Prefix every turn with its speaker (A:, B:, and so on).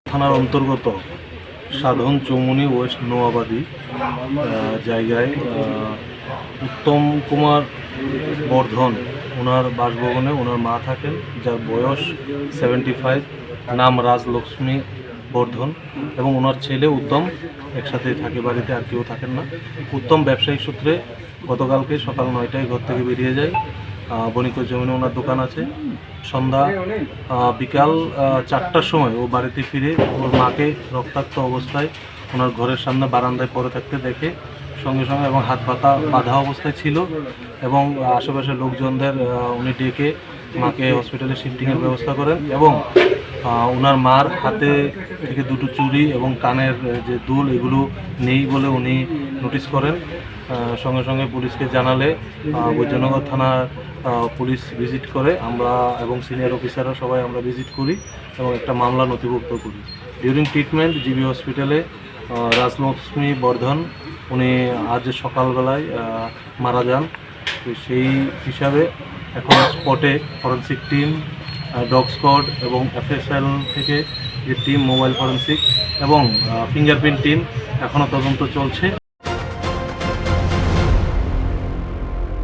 A: থানার অন্তর্গত সাধন চৌমুনি ওয়েস্ট নোয়াবাদী জায়গায় উত্তম কুমার বর্ধন ওনার বাসভবনে ওনার মা থাকেন, যার বয়স 75, নাম রাজলক্ষ্মী বর্ধন, এবং ওনার ছেলে উত্তম একসাথেই থাকে বাড়িতে, আর কেউ থাকেন না। উত্তম ব্যবসায়িক সূত্রে গতকালকে সকাল 9টায় ঘর থেকে বেরিয়ে যায়। বণিক জমিনে ওনার দোকান আছে। সন্ধ্যা বিকাল 4টার সময় ও বাড়িতে ফিরে ওর মাকে রক্তাক্ত অবস্থায় ওনার ঘরের সামনে বারান্দায় পড়ে থাকতে দেখে সঙ্গে সঙ্গে, এবং হাত বাঁধা অবস্থায় ছিল, এবং আশেপাশের লোকজনদের উনি ডেকে মাকে হসপিটালে শিফটিংয়ের ব্যবস্থা করেন, এবং ওনার মার হাতে থেকে দুটো চুড়ি এবং কানের যে দুল এগুলো নেই বলে উনি নোটিশ করেন। সঙ্গে সঙ্গে পুলিশকে জানালে বৈদ্যনগর থানার পুলিশ ভিজিট করে, আমরা এবং সিনিয়র অফিসাররা সবাই আমরা ভিজিট করি এবং একটা মামলা নথিভুক্ত করি। ডিউরিং ট্রিটমেন্ট জিবি হসপিটালে রাজলক্ষ্মী বর্ধন উনি আজ সকালবেলায় মারা যান। তো সেই হিসাবে এখন স্পটে ফরেন্সিক টিম, ডগ স্কোয়াড এবং FSL থেকে যে টিম, মোবাইল ফরেন্সিক এবং ফিঙ্গারপ্রিন্ট টিম এখনও তদন্ত চলছে।